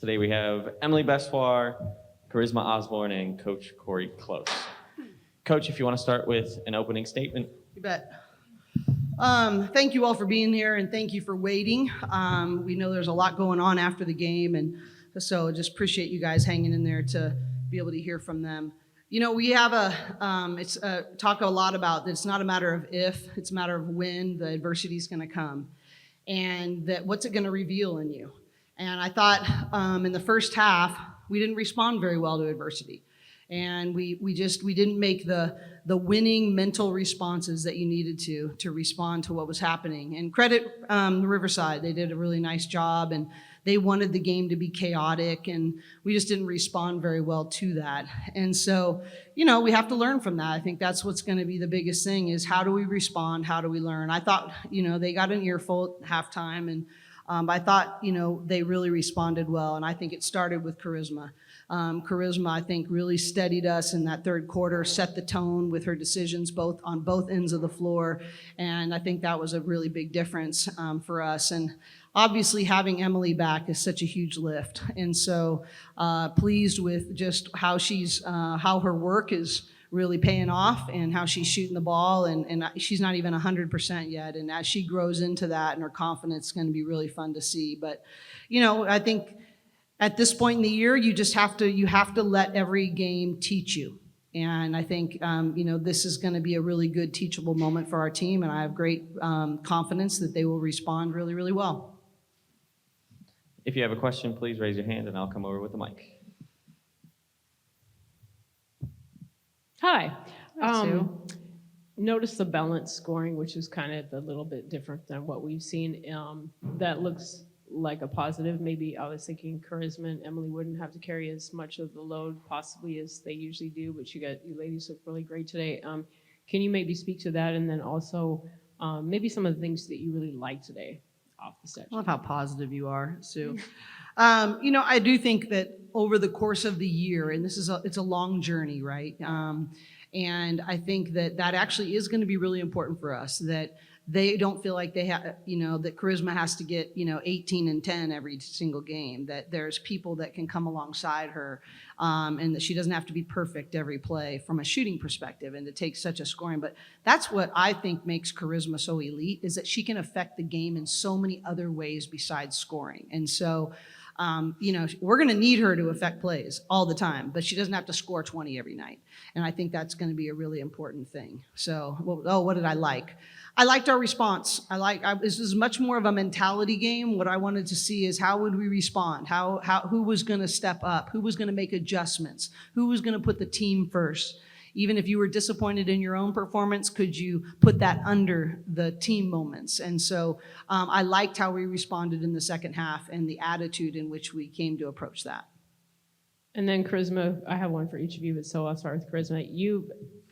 Today we have Emily Bessoir, Charisma Osborne, and Coach Cori Close. Coach, if you want to start with an opening statement. You bet. Thank you all for being here, and thank you for waiting. We know there's a lot going on after the game, and so just appreciate you guys hanging in there to be able to hear from them. You know, we have talk a lot about that it's not a matter of if, it's a matter of when the adversity is going to come, and that what's it going to reveal in you. And I thought in the first half we didn't respond very well to adversity. And we didn't make the winning mental responses that you needed to respond to what was happening. And credit Riverside, they did a really nice job, and they wanted the game to be chaotic, and we just didn't respond very well to that. And so, you know, we have to learn from that. I think that's what's going to be the biggest thing is how do we respond? How do we learn? I thought, you know, they got an earful at halftime, and I thought, you know, they really responded well, and I think it started with Charisma. Charisma, I think, really steadied us in that third quarter, set the tone with her decisions on both ends of the floor, and I think that was a really big difference for us. And obviously, having Emily back is such a huge lift, and so pleased with just how her work is really paying off and how she's shooting the ball, and she's not even 100% yet, and as she grows into that and her confidence is going to be really fun to see. But, you know, I think at this point in the year, you have to let every game teach you. And I think, you know, this is going to be a really good teachable moment for our team, and I have great confidence that they will respond really, really well. If you have a question, please raise your hand and I'll come over with the mic. Hi. Notice the balanced scoring, which is kind of a little bit different than what we've seen. That looks like a positive. Maybe I was thinking Charisma and Emily wouldn't have to carry as much of the load possibly as they usually do, but you ladies look really great today. Can you maybe speak to that, and then also maybe some of the things that you really like today off the set? I love how positive you are, Sue. You know, I do think that over the course of the year, and it's a long journey, right? And I think that actually is going to be really important for us, that they don't feel like they have, you know, that Charisma has to get, you know, 18 and 10 every single game, that there's people that can come alongside her, and that she doesn't have to be perfect every play from a shooting perspective and to take such a scoring. But that's what I think makes Charisma so elite, is that she can affect the game in so many other ways besides scoring. And so, you know, we're going to need her to affect plays all the time, but she doesn't have to score 20 every night. And I think that's going to be a really important thing. So, what did I like? I liked our response. This is much more of a mentality game. What I wanted to see is how would we respond? Who was going to step up? Who was going to make adjustments? Who was going to put the team first? Even if you were disappointed in your own performance, could you put that under the team moments? And so I liked how we responded in the second half and the attitude in which we came to approach that. And then Charisma, I have one for each of you, but so I'll start with Charisma.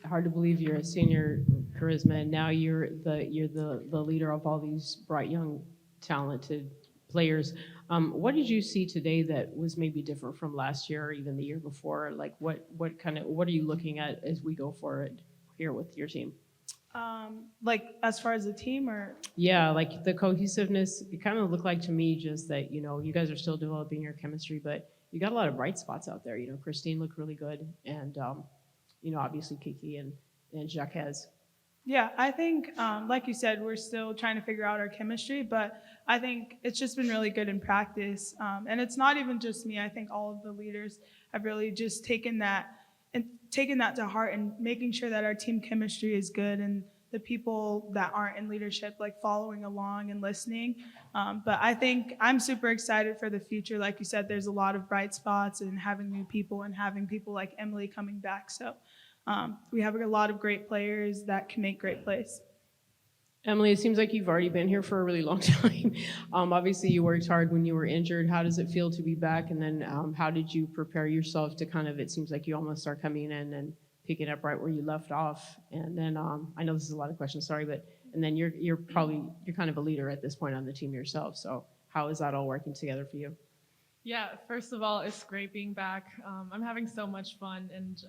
Hard to believe you're a senior, Charisma, and now you're the leader of all these bright, young, talented players. What did you see today that was maybe different from last year or even the year before? Like what are you looking at as we go forward here with your team? Like as far as the team, or? Yeah, like the cohesiveness, it kind of looked like to me just that, you know, you guys are still developing your chemistry, but you got a lot of bright spots out there. You know, Christine looked really good, and you know, obviously Kiki and Jacques. Yeah, I think, like you said, we're still trying to figure out our chemistry, but I think it's just been really good in practice. And it's not even just me. I think all of the leaders have really just taken that to heart and making sure that our team chemistry is good, and the people that aren't in leadership, like following along and listening. But I think I'm super excited for the future. Like you said, there's a lot of bright spots, and having new people and having people like Emily coming back. So we have a lot of great players that can make great plays. Emily, it seems like you've already been here for a really long time. Obviously, you worked hard when you were injured. How does it feel to be back? And then how did you prepare yourself to kind of, it seems like you almost start coming in and picking up right where you left off. And then I know this is a lot of questions, sorry, but and then you're kind of a leader at this point on the team yourself. So how is that all working together for you? Yeah, first of all, it's great being back. I'm having so much fun, and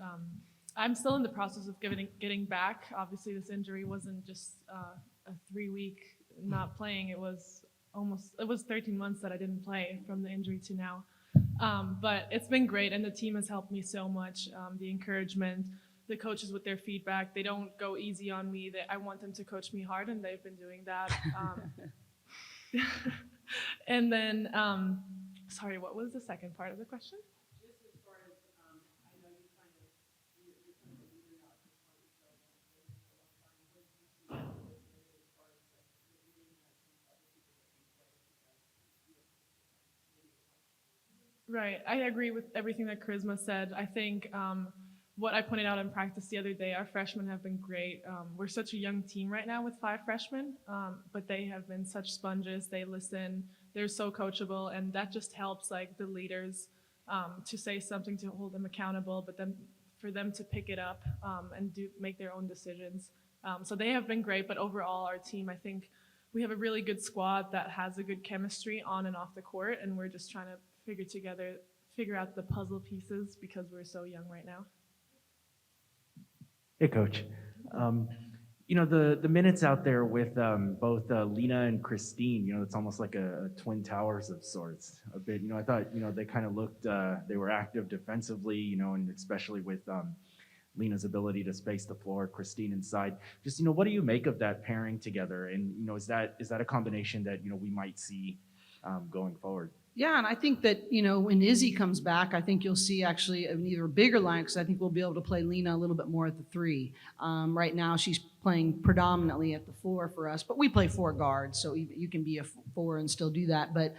I'm still in the process of getting back. Obviously, this injury wasn't just a 3-week not playing. It was 13 months that I didn't play from the injury to now. But it's been great, and the team has helped me so much. The encouragement, the coaches with their feedback, they don't go easy on me. I want them to coach me hard, and they've been doing that. And then, sorry, what was the second part of the question? Right. I agree with everything that Charisma said. I think what I pointed out in practice the other day, our freshmen have been great. We're such a young team right now with 5 freshmen, but they have been such sponges. They listen. They're so coachable, and that just helps like the leaders to say something to hold them accountable, but then for them to pick it up and make their own decisions. So they have been great, but overall our team, I think we have a really good squad that has a good chemistry on and off the court, and we're just trying to figure out the puzzle pieces because we're so young right now. Hey, Coach. The minutes out there with both Lena and Christine, it's almost like a twin towers of sorts a bit. I thought, they kind of looked, they were active defensively, and especially with Lena's ability to space the floor, Christine inside. Just, what do you make of that pairing together? And, is that a combination that, we might see going forward? Yeah, and I think that, when Izzy comes back, I think you'll see actually an either bigger line, because I think we'll be able to play Lena a little bit more at the 3. Right now, she's playing predominantly at the 4 for us, but we play 4 guards, so you can be a 4 and still do that. But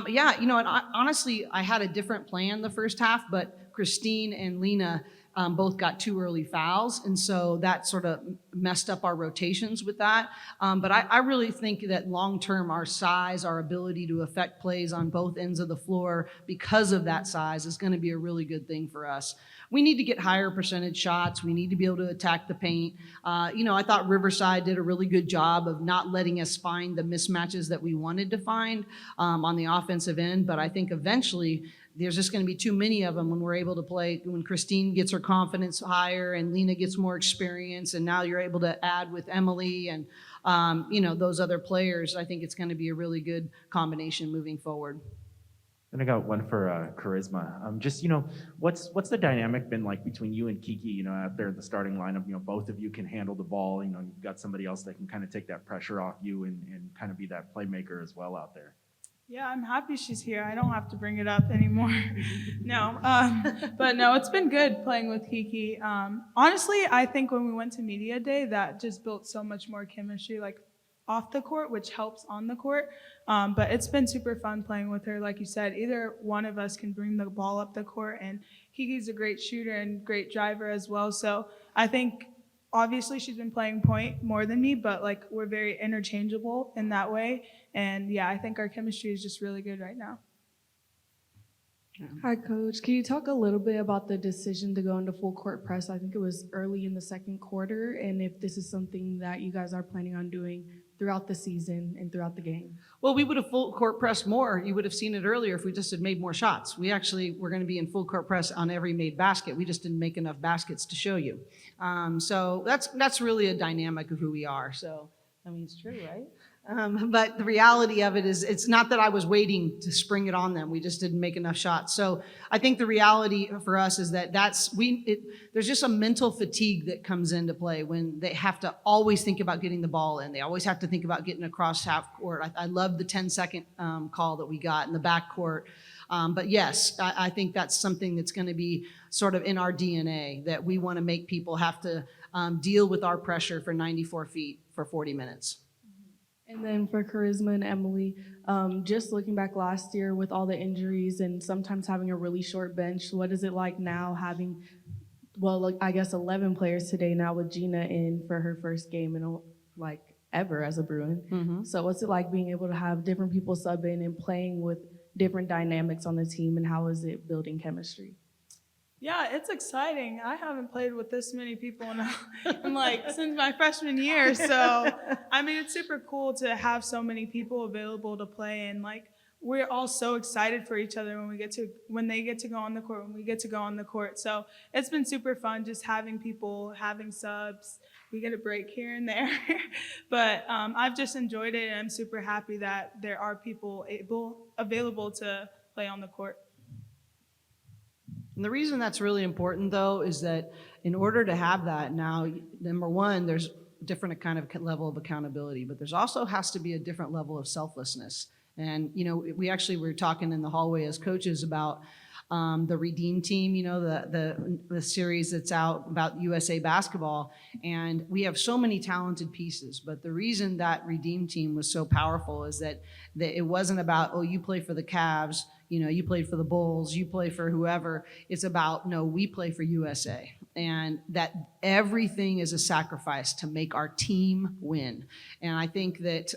yeah, and honestly, I had a different plan the first half, but Christine and Lena both got 2 early fouls, and so that sort of messed up our rotations with that. But I really think that long-term, our size, our ability to affect plays on both ends of the floor because of that size is going to be a really good thing for us. We need to get higher percentage shots. We need to be able to attack the paint. I thought Riverside did a really good job of not letting us find the mismatches that we wanted to find on the offensive end, but I think eventually there's just going to be too many of them when we're able to play, when Christine gets her confidence higher and Lena gets more experience, and now you're able to add with Emily and, those other players. I think it's going to be a really good combination moving forward. And I got one for Charisma. Just, what's the dynamic been like between you and Kiki, out there at the starting lineup? Both of you can handle the ball. You've got somebody else that can kind of take that pressure off you and kind of be that playmaker as well out there. Yeah, I'm happy she's here. I don't have to bring it up anymore. No, but no, it's been good playing with Kiki. Honestly, I think when we went to media day, that just built so much more chemistry, like off the court, which helps on the court. But it's been super fun playing with her. Like you said, either one of us can bring the ball up the court, and Kiki's a great shooter and great driver as well. So I think obviously she's been playing point more than me, but like we're very interchangeable in that way. And yeah, I think our chemistry is just really good right now. Hi, Coach. Can you talk a little bit about the decision to go into full court press? I think it was early in the second quarter, and if this is something that you guys are planning on doing throughout the season and throughout the game. Well, we would have full court pressed more. You would have seen it earlier if we just had made more shots. We actually were going to be in full court press on every made basket. We just didn't make enough baskets to show you. So that's really a dynamic of who we are. So, it's true, right? But the reality of it is, it's not that I was waiting to spring it on them. We just didn't make enough shots. So I think the reality for us is that there's just a mental fatigue that comes into play when they have to always think about getting the ball in. They always have to think about getting across half court. I love the 10-second call that we got in the back court. But yes, I think that's something that's going to be sort of in our DNA, that we want to make people have to deal with our pressure for 94 feet for 40 minutes. And then for Charisma and Emily, just looking back last year with all the injuries and sometimes having a really short bench, what is it like now having, I guess 11 players today now with Gina in for her first game in ever as a Bruin. Mm-hmm. So what's it like being able to have different people sub in and playing with different dynamics on the team, and how is it building chemistry? Yeah, it's exciting. I haven't played with this many people since my freshman year. So, it's super cool to have so many people available to play, and we're all so excited for each other when they get to go on the court, when we get to go on the court. So it's been super fun just having people, having subs. We get a break here and there, but I've just enjoyed it, and I'm super happy that there are people available to play on the court. And the reason that's really important, though, is that in order to have that now, number one, there's different kind of level of accountability, but there's also has to be a different level of selflessness. And, we actually were talking in the hallway as coaches about the Redeem team, the series that's out about USA basketball. And we have so many talented pieces, but the reason that Redeem team was so powerful is that it wasn't about, oh, you play for the Cavs, you played for the Bulls, you play for whoever. It's about, no, we play for USA. And that everything is a sacrifice to make our team win. And I think that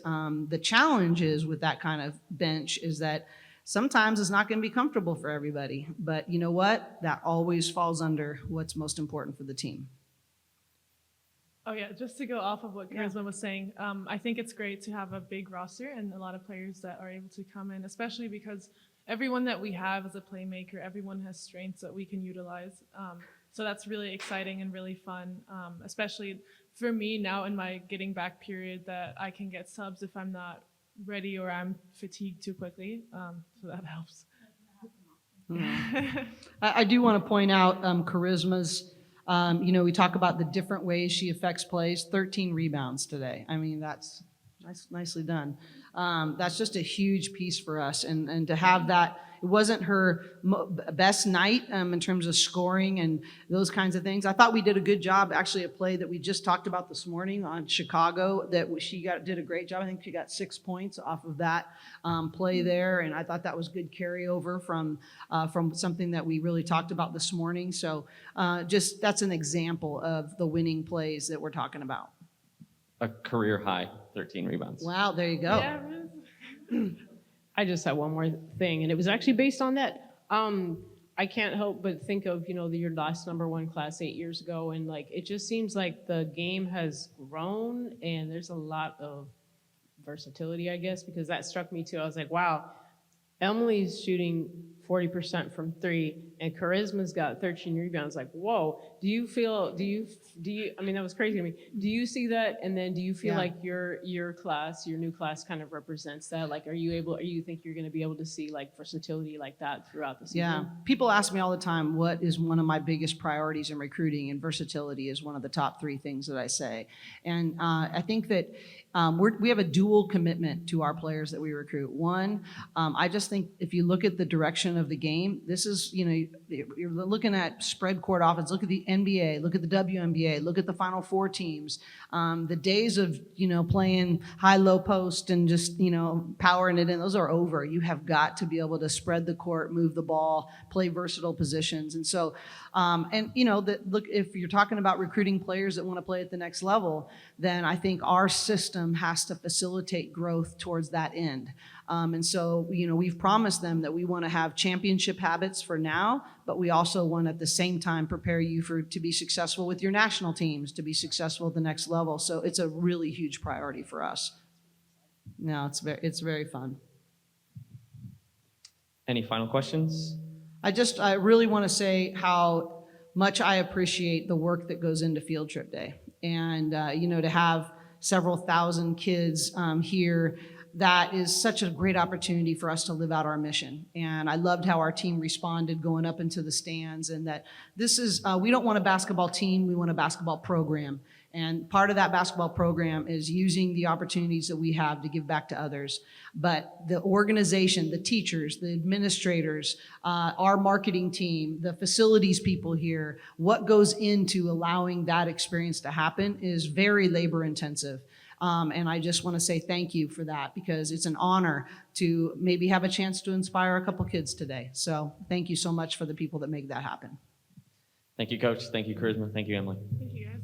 the challenge is with that kind of bench is that sometimes it's not going to be comfortable for everybody. But you know what? That always falls under what's most important for the team. Oh yeah, just to go off of what Charisma was saying, I think it's great to have a big roster and a lot of players that are able to come in, especially because everyone that we have is a playmaker. Everyone has strengths that we can utilize. So that's really exciting and really fun, especially for me now in my getting back period that I can get subs if I'm not ready or I'm fatigued too quickly. So that helps. I do want to point out Charisma's, we talk about the different ways she affects plays, 13 rebounds today. I mean, that's nicely done. That's just a huge piece for us. And to have that, it wasn't her best night in terms of scoring and those kinds of things. I thought we did a good job, actually, a play that we just talked about this morning on Chicago that she did a great job. I think she got 6 points off of that play there, and I thought that was good carryover from something that we really talked about this morning. So just that's an example of the winning plays that we're talking about. A career high 13 rebounds. Wow, there you go. Yeah, I just had one more thing, and it was actually based on that. I can't help but think of, your last #1 class 8 years ago, and it just seems like the game has grown, and there's a lot of versatility, I guess, because that struck me too. I was like, wow, Emily's shooting 40% from 3, and Charisma's got 13 rebounds. Like, whoa, do you, I mean, that was crazy to me. Do you see that? And then do you feel like your new class kind of represents that? Like, you think you're going to be able to see versatility like that throughout the season? Yeah. People ask me all the time, what is one of my biggest priorities in recruiting? And versatility is one of the top 3 things that I say. And I think that we have a dual commitment to our players that we recruit. One, I just think if you look at the direction of the game, this is, you're looking at spread court offense. Look at the NBA, look at the WNBA, look at the Final Four teams. The days of, playing high-low post and just, powering it in, those are over. You have got to be able to spread the court, move the ball, play versatile positions. And so, look, if you're talking about recruiting players that want to play at the next level, then I think our system has to facilitate growth towards that end. And so, we've promised them that we want to have championship habits for now, but we also want at the same time prepare you to be successful with your national teams, to be successful at the next level. So it's a really huge priority for us. No, it's very fun. Any final questions? I really want to say how much I appreciate the work that goes into Field Trip Day. And, to have several thousand kids here, that is such a great opportunity for us to live out our mission. And I loved how our team responded going up into the stands, and that this is, we don't want a basketball team, we want a basketball program. And part of that basketball program is using the opportunities that we have to give back to others. But the organization, the teachers, the administrators, our marketing team, the facilities people here, what goes into allowing that experience to happen is very labor intensive. And I just want to say thank you for that, because it's an honor to maybe have a chance to inspire a couple kids today. So thank you so much for the people that make that happen. Thank you, Coach. Thank you, Charisma. Thank you, Emily. thank you guys.